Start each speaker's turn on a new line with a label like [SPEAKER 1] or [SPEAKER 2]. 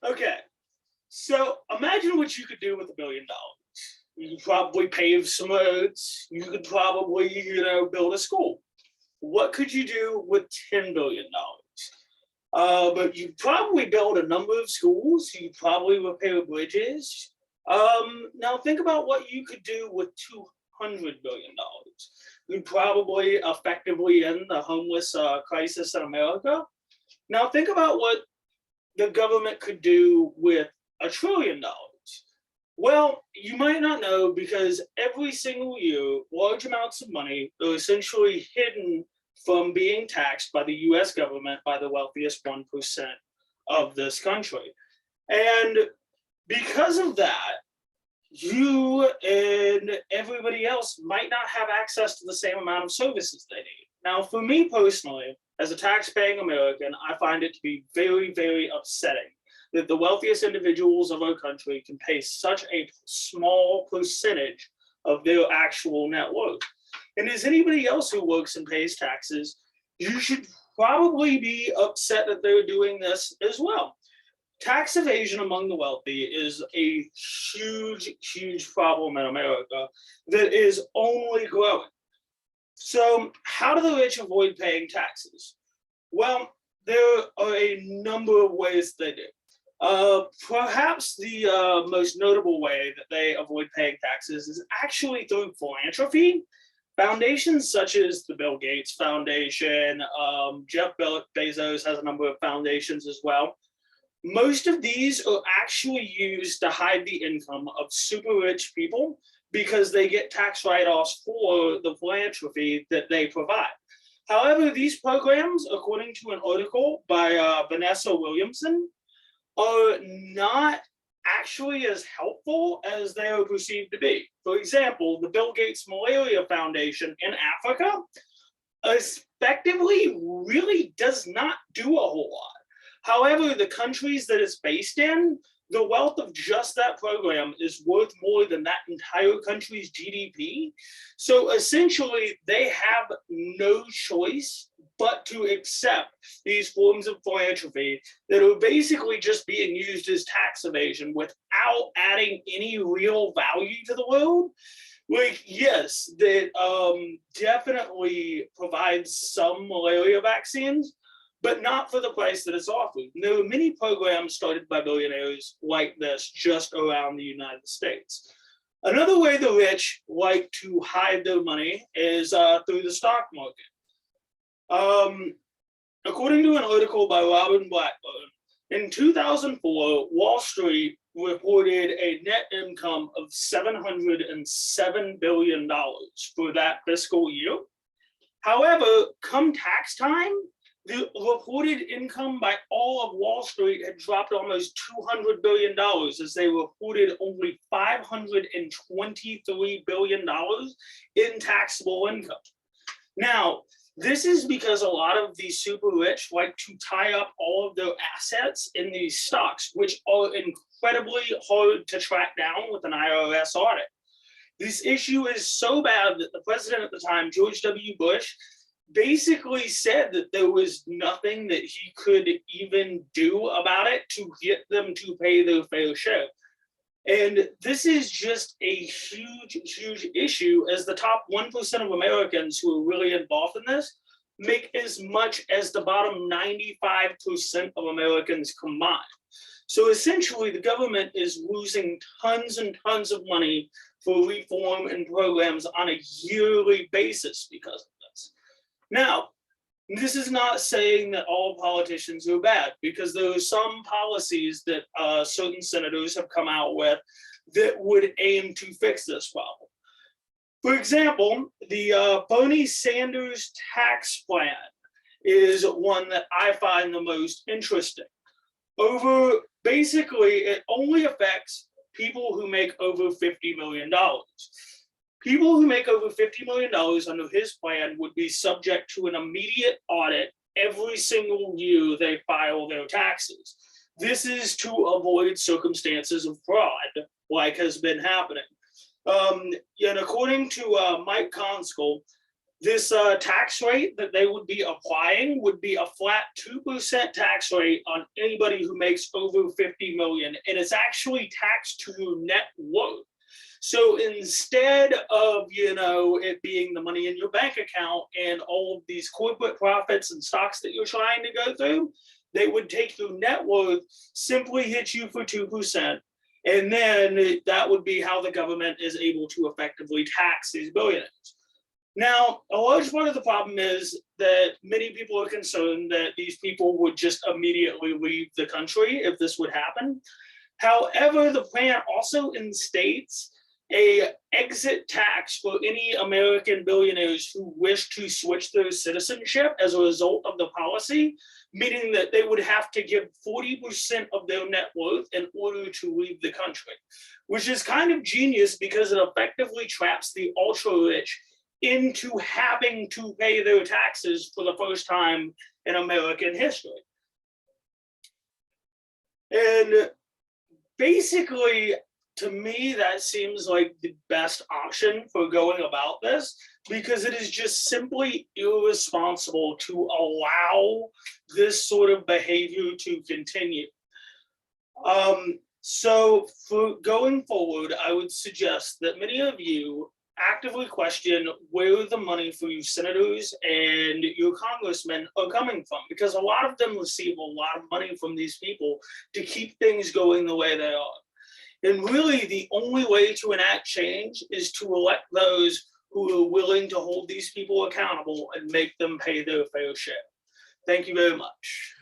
[SPEAKER 1] Okay, so imagine what you could do with $1 billion. You could probably pave some roads. You could probably, build a school. What could you do with $10 billion? But you probably build a number of schools. You probably repair bridges. Now think about what you could do with $200 billion. You'd probably effectively end the homeless crisis in America. Now think about what the government could do with $1 trillion. Well, you might not know because every single year, large amounts of money are essentially hidden from being taxed by the US government by the wealthiest 1% of this country. And because of that, you and everybody else might not have access to the same amount of services they need. Now, for me personally, as a tax-paying American, I find it to be very, very upsetting that the wealthiest individuals of our country can pay such a small percentage of their actual net worth. And as anybody else who works and pays taxes, you should probably be upset that they're doing this as well. Tax evasion among the wealthy is a huge, huge problem in America that is only growing. So, how do the rich avoid paying taxes? Well, there are a number of ways they do. Perhaps the most notable way that they avoid paying taxes is actually through philanthropy. Foundations such as the Bill Gates Foundation, Jeff Bezos has a number of foundations as well. Most of these are actually used to hide the income of super rich people because they get tax write-offs for the philanthropy that they provide. However, these programs, according to an article by Vanessa Williamson, are not actually as helpful as they are perceived to be. For example, the Bill Gates Malaria Foundation in Africa effectively really does not do a whole lot. However, the countries that it's based in, the wealth of just that program is worth more than that entire country's GDP. So essentially, they have no choice but to accept these forms of philanthropy that are basically just being used as tax evasion without adding any real value to the world. Like, yes, that definitely provides some malaria vaccines, but not for the price that it's offered. There are many programs started by billionaires like this just around the United States. Another way the rich like to hide their money is through the stock market. According to an article by Robin Blackburn, in 2004, Wall Street reported a net income of $707 billion for that fiscal year. However, come tax time, the reported income by all of Wall Street had dropped almost $200 billion as they reported only $523 billion in taxable income. Now, this is because a lot of these super rich like to tie up all of their assets in these stocks, which are incredibly hard to track down with an IRS audit. This issue is so bad that the president at the time, George W. Bush, basically said that there was nothing that he could even do about it to get them to pay their fair share. And this is just a huge, huge issue, as the top 1% of Americans who are really involved in this make as much as the bottom 95% of Americans combined. So essentially, the government is losing tons and tons of money for reform and programs on a yearly basis because of this. Now, this is not saying that all politicians are bad, because there are some policies that certain senators have come out with that would aim to fix this problem. For example, the Bernie Sanders tax plan is one that I find the most interesting. Basically, it only affects people who make over $50 million. People who make over $50 million under his plan would be subject to an immediate audit every single year they file their taxes. This is to avoid circumstances of fraud, like has been happening. And according to Mike Conskell, This tax rate that they would be applying would be a flat 2% tax rate on anybody who makes over 50 million, and it's actually taxed to your net worth. So instead of, it being the money in your bank account and all of these corporate profits and stocks that you're trying to go through, they would take your net worth, simply hit you for 2%, and then that would be how the government is able to effectively tax these billionaires. Now, a large part of the problem is that many people are concerned that these people would just immediately leave the country if this would happen. However, the plan also instates an exit tax for any American billionaires who wish to switch their citizenship as a result of the policy, meaning that they would have to give 40% of their net worth in order to leave the country, which is kind of genius because it effectively traps the ultra-rich into having to pay their taxes for the first time in American history. And basically, to me, that seems like the best option for going about this, because it is just simply irresponsible to allow this sort of behavior to continue. So for going forward, I would suggest that many of you actively question where the money for your senators and your congressmen are coming from, because a lot of them receive a lot of money from these people to keep things going the way they are. And really, the only way to enact change is to elect those who are willing to hold these people accountable and make them pay their fair share. Thank you very much.